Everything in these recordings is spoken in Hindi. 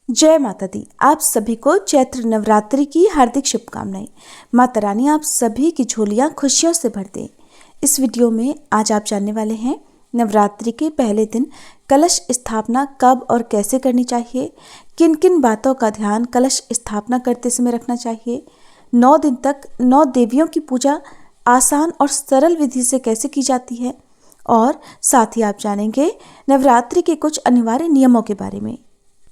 जय माता दी। आप सभी को चैत्र नवरात्रि की हार्दिक शुभकामनाएं। माता रानी आप सभी की झोलियां खुशियों से भर दे। इस वीडियो में आज आप जानने वाले हैं नवरात्रि के पहले दिन कलश स्थापना कब और कैसे करनी चाहिए, किन किन बातों का ध्यान कलश स्थापना करते समय रखना चाहिए, 9 दिन तक 9 देवियों की पूजा आसान और सरल विधि से कैसे की जाती है, और साथ ही आप जानेंगे नवरात्रि के कुछ अनिवार्य नियमों के बारे में।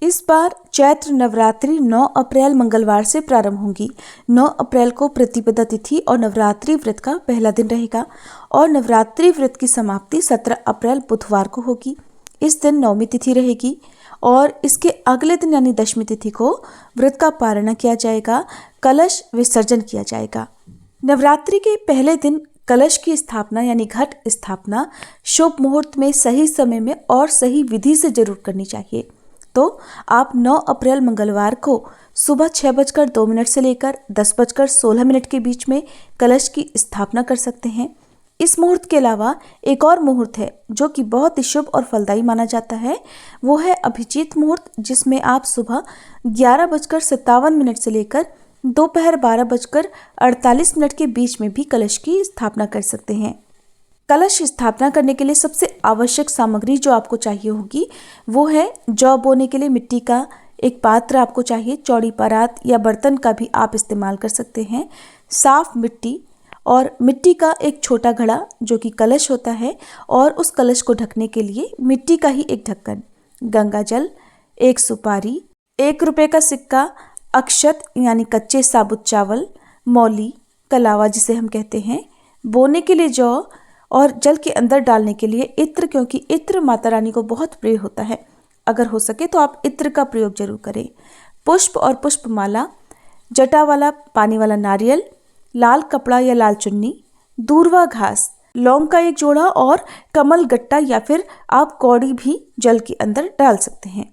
इस बार चैत्र नवरात्रि 9 अप्रैल मंगलवार से प्रारंभ होंगी। 9 अप्रैल को प्रतिपदा तिथि और नवरात्रि व्रत का पहला दिन रहेगा और नवरात्रि व्रत की समाप्ति 17 अप्रैल बुधवार को होगी। इस दिन नवमी तिथि रहेगी और इसके अगले दिन यानी दशमी तिथि को व्रत का पारण किया जाएगा, कलश विसर्जन किया जाएगा। नवरात्रि के पहले दिन कलश की स्थापना यानी घट स्थापना शुभ मुहूर्त में, सही समय में और सही विधि से जरूर करनी चाहिए। तो आप 9 अप्रैल मंगलवार को सुबह 6:02 से लेकर 10:16 के बीच में कलश की स्थापना कर सकते हैं। इस मुहूर्त के अलावा एक और मुहूर्त है जो कि बहुत ही शुभ और फलदायी माना जाता है, वो है अभिजीत मुहूर्त, जिसमें आप सुबह 11:57 से लेकर दोपहर 12:48 के बीच में भी कलश की स्थापना कर सकते हैं। कलश स्थापना करने के लिए सबसे आवश्यक सामग्री जो आपको चाहिए होगी वो है जौ बोने के लिए मिट्टी का एक पात्र आपको चाहिए। चौड़ी परात या बर्तन का भी आप इस्तेमाल कर सकते हैं। साफ मिट्टी और मिट्टी का एक छोटा घड़ा जो कि कलश होता है, और उस कलश को ढकने के लिए मिट्टी का ही एक ढक्कन, गंगा जल, एक सुपारी, 1 रुपये का सिक्का, अक्षत यानी कच्चे साबुत चावल, मौली, कलावा जिसे हम कहते हैं, बोने के लिए जौ और जल के अंदर डालने के लिए इत्र, क्योंकि इत्र माता रानी को बहुत प्रिय होता है। अगर हो सके तो आप इत्र का प्रयोग जरूर करें। पुष्प और पुष्पमाला, जटा वाला पानी वाला नारियल, लाल कपड़ा या लाल चुन्नी, दूर्वा घास, लौंग का एक जोड़ा और कमल गट्टा या फिर आप कौड़ी भी जल के अंदर डाल सकते हैं।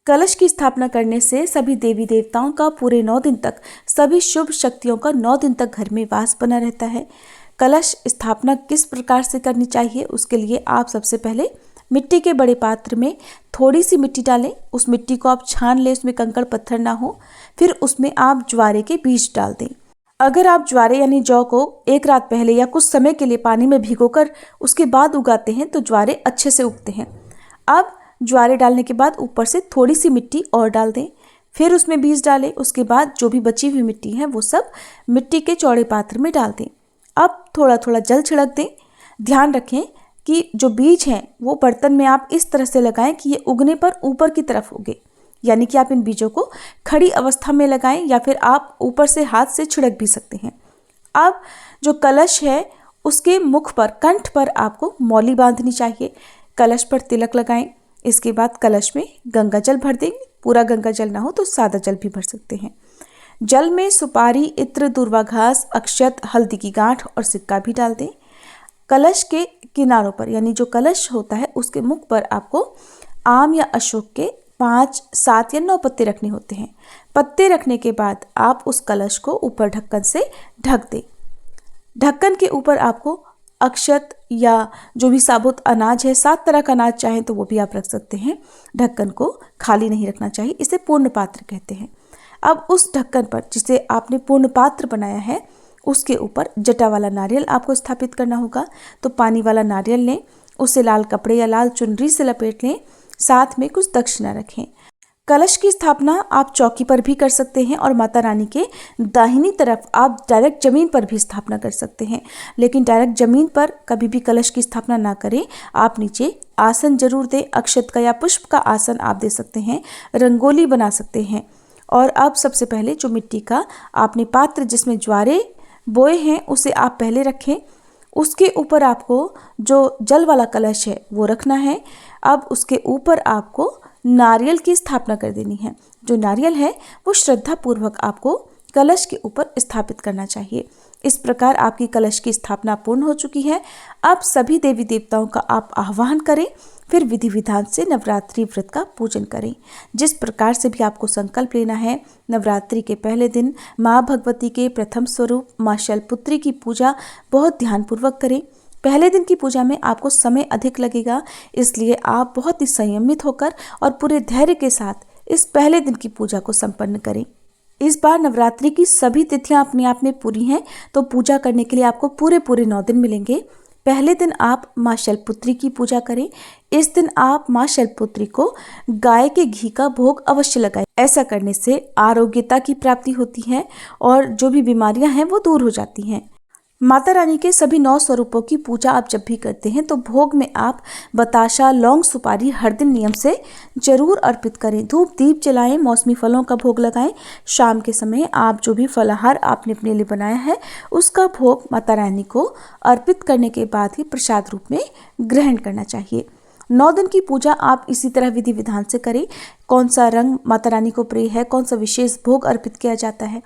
कलश की स्थापना करने से सभी देवी देवताओं का पूरे 9 दिन तक, सभी शुभ शक्तियों का 9 दिन तक घर में वास बना रहता है। कलश स्थापना किस प्रकार से करनी चाहिए, उसके लिए आप सबसे पहले मिट्टी के बड़े पात्र में थोड़ी सी मिट्टी डालें। उस मिट्टी को आप छान लें, उसमें कंकड़ पत्थर ना हो। फिर उसमें आप ज्वारे के बीज डाल दें। अगर आप ज्वारे यानी जौ को एक रात पहले या कुछ समय के लिए पानी में भिगोकर उसके बाद उगाते हैं तो ज्वारे अच्छे से उगते हैं। अब ज्वारे डालने के बाद ऊपर से थोड़ी सी मिट्टी और डाल दें, फिर उसमें बीज डालें। उसके बाद जो भी बची हुई मिट्टी है वो सब मिट्टी के चौड़े पात्र में डाल दें। अब थोड़ा थोड़ा जल छिड़क दें। ध्यान रखें कि जो बीज हैं वो बर्तन में आप इस तरह से लगाएं कि ये उगने पर ऊपर की तरफ उगे, यानी कि आप इन बीजों को खड़ी अवस्था में लगाएं या फिर आप ऊपर से हाथ से छिड़क भी सकते हैं। अब जो कलश है उसके मुख पर, कंठ पर आपको मौली बांधनी चाहिए। कलश पर तिलक लगाएं। इसके बाद कलश में गंगा जल भर देंगे। पूरा गंगा जल ना हो तो सादा जल भी भर सकते हैं। जल में सुपारी, इत्र, दूर्वा घास, अक्षत, हल्दी की गांठ और सिक्का भी डाल दें। कलश के किनारों पर यानी जो कलश होता है उसके मुख पर आपको आम या अशोक के 5, 7 या 9 पत्ते रखने होते हैं। पत्ते रखने के बाद आप उस कलश को ऊपर ढक्कन से ढक दें। ढक्कन के ऊपर आपको अक्षत या जो भी साबुत अनाज है, 7 तरह का अनाज चाहें तो वो भी आप रख सकते हैं। ढक्कन को खाली नहीं रखना चाहिए, इसे पूर्ण पात्र कहते हैं। अब उस ढक्कन पर जिसे आपने पूर्ण पात्र बनाया है उसके ऊपर जटा वाला नारियल आपको स्थापित करना होगा। तो पानी वाला नारियल लें, उसे लाल कपड़े या लाल चुनरी से लपेट लें, साथ में कुछ दक्षिणा रखें। कलश की स्थापना आप चौकी पर भी कर सकते हैं और माता रानी के दाहिनी तरफ आप डायरेक्ट जमीन पर भी स्थापना कर सकते हैं, लेकिन डायरेक्ट जमीन पर कभी भी कलश की स्थापना ना करें। आप नीचे आसन जरूर दें। अक्षत का या पुष्प का आसन आप दे सकते हैं, रंगोली बना सकते हैं। और अब सबसे पहले जो मिट्टी का आपने पात्र जिसमें ज्वारे बोए हैं उसे आप पहले रखें। उसके ऊपर आपको जो जल वाला कलश है वो रखना है। अब उसके ऊपर आपको नारियल की स्थापना कर देनी है। जो नारियल है वो श्रद्धा पूर्वक आपको कलश के ऊपर स्थापित करना चाहिए। इस प्रकार आपकी कलश की स्थापना पूर्ण हो चुकी है। अब सभी देवी देवताओं का आप आह्वान करें, फिर विधि विधान से नवरात्रि व्रत का पूजन करें। जिस प्रकार से भी आपको संकल्प लेना है, नवरात्रि के पहले दिन माँ भगवती के प्रथम स्वरूप माँ शैलपुत्री की पूजा बहुत ध्यानपूर्वक करें। पहले दिन की पूजा में आपको समय अधिक लगेगा, इसलिए आप बहुत ही संयमित होकर और पूरे धैर्य के साथ इस पहले दिन की पूजा को संपन्न करें। इस बार नवरात्रि की सभी तिथियां अपने आप में पूरी हैं, तो पूजा करने के लिए आपको पूरे 9 दिन मिलेंगे। पहले दिन आप माँ शैलपुत्री की पूजा करें। इस दिन आप माँ शैलपुत्री को गाय के घी का भोग अवश्य लगाएं। ऐसा करने से आरोग्यता की प्राप्ति होती है और जो भी बीमारियां हैं वो दूर हो जाती हैं। माता रानी के सभी 9 स्वरूपों की पूजा आप जब भी करते हैं तो भोग में आप बताशा, लौंग, सुपारी हर दिन नियम से जरूर अर्पित करें। धूप दीप जलाएं, मौसमी फलों का भोग लगाएं। शाम के समय आप जो भी फलाहार आपने अपने लिए बनाया है उसका भोग माता रानी को अर्पित करने के बाद ही प्रसाद रूप में ग्रहण करना चाहिए। 9 दिन की पूजा आप इसी तरह विधि विधान से करें। कौन सा रंग माता रानी को प्रिय है, कौन सा विशेष भोग अर्पित किया जाता है,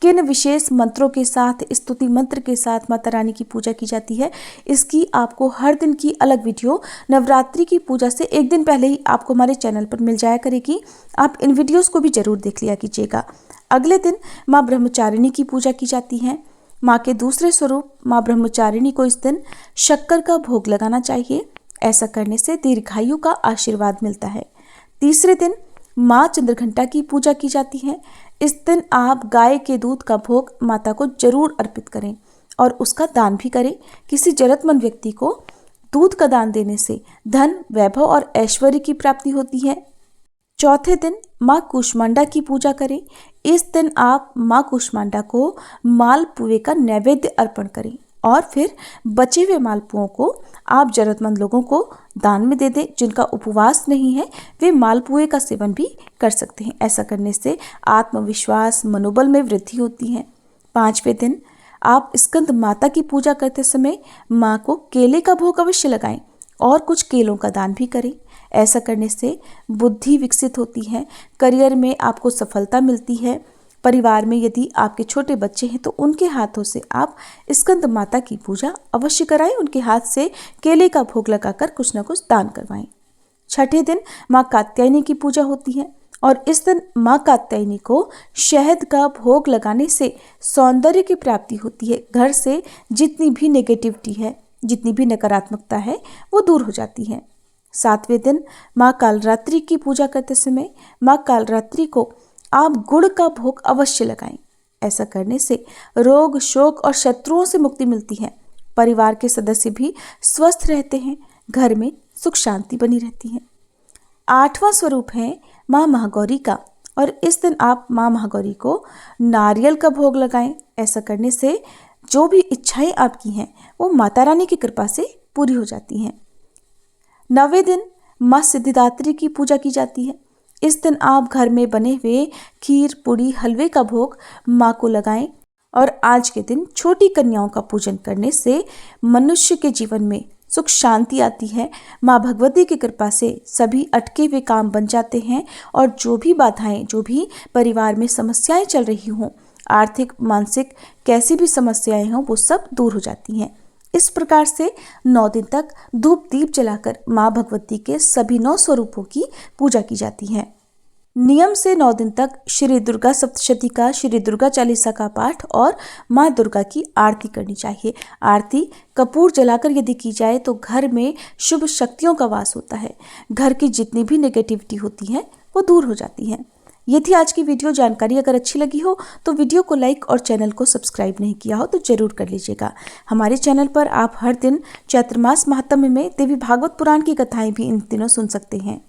किन विशेष मंत्रों के साथ, स्तुति मंत्र के साथ माता रानी की पूजा की जाती है, इसकी आपको हर दिन की अलग वीडियो नवरात्रि की पूजा से एक दिन पहले ही आपको हमारे चैनल पर मिल जाया करेगी। आप इन वीडियोस को भी जरूर देख लिया कीजिएगा। अगले दिन माँ ब्रह्मचारिणी की पूजा की जाती है। माँ के दूसरे स्वरूप माँ ब्रह्मचारिणी को इस दिन शक्कर का भोग लगाना चाहिए। ऐसा करने से दीर्घायु का आशीर्वाद मिलता है। तीसरे दिन माँ चंद्रघंटा की पूजा की जाती है। इस दिन आप गाय के दूध का भोग माता को जरूर अर्पित करें और उसका दान भी करें। किसी जरूरतमंद व्यक्ति को दूध का दान देने से धन, वैभव और ऐश्वर्य की प्राप्ति होती है। चौथे दिन माँ कूष्मांडा की पूजा करें। इस दिन आप माँ कूष्मांडा को मालपुए का नैवेद्य अर्पण करें और फिर बचे हुए मालपुओं को आप जरूरतमंद लोगों को दान में दे दें। जिनका उपवास नहीं है वे मालपुए का सेवन भी कर सकते हैं। ऐसा करने से आत्मविश्वास, मनोबल में वृद्धि होती है। 5वें दिन आप स्कंद माता की पूजा करते समय माँ को केले का भोग अवश्य लगाएं और कुछ केलों का दान भी करें। ऐसा करने से बुद्धि विकसित होती है, करियर में आपको सफलता मिलती है। परिवार में यदि आपके छोटे बच्चे हैं तो उनके हाथों से आप स्कंद माता की पूजा अवश्य कराएं। उनके हाथ से केले का भोग लगाकर कुछ न कुछ दान करवाएं। 6ठे दिन माँ कात्यायनी की पूजा होती है और इस दिन माँ कात्यायनी को शहद का भोग लगाने से सौंदर्य की प्राप्ति होती है। घर से जितनी भी नेगेटिविटी है, जितनी भी नकारात्मकता है वो दूर हो जाती है। 7वें दिन माँ कालरात्रि की पूजा करते समय माँ कालरात्रि को आप गुड़ का भोग अवश्य लगाएं। ऐसा करने से रोग, शोक और शत्रुओं से मुक्ति मिलती है। परिवार के सदस्य भी स्वस्थ रहते हैं, घर में सुख शांति बनी रहती है। 8वां स्वरूप है माँ महागौरी का और इस दिन आप माँ महागौरी को नारियल का भोग लगाएं। ऐसा करने से जो भी इच्छाएं आपकी हैं वो माता रानी की कृपा से पूरी हो जाती हैं। 9वें दिन माँ सिद्धिदात्री की पूजा की जाती है। इस दिन आप घर में बने हुए खीर, पूड़ी, हलवे का भोग माँ को लगाएं और आज के दिन छोटी कन्याओं का पूजन करने से मनुष्य के जीवन में सुख शांति आती है। माँ भगवती की कृपा से सभी अटके हुए काम बन जाते हैं और जो भी बाधाएं, जो भी परिवार में समस्याएं चल रही हों, आर्थिक, मानसिक कैसी भी समस्याएं हों, वो सब दूर हो जाती हैं। इस प्रकार से 9 दिन तक धूप दीप जलाकर माँ भगवती के सभी 9 स्वरूपों की पूजा की जाती है। नियम से 9 दिन तक श्री दुर्गा सप्तशती का, श्री दुर्गा चालीसा का पाठ और माँ दुर्गा की आरती करनी चाहिए। आरती कपूर जलाकर यदि की जाए तो घर में शुभ शक्तियों का वास होता है। घर की जितनी भी नेगेटिविटी होती है वो दूर हो जाती है। ये थी आज की वीडियो जानकारी। अगर अच्छी लगी हो तो वीडियो को लाइक और चैनल को सब्सक्राइब नहीं किया हो तो जरूर कर लीजिएगा। हमारे चैनल पर आप हर दिन चैत्र मास महात्म्य में देवी भागवत पुराण की कथाएं भी इन दिनों सुन सकते हैं।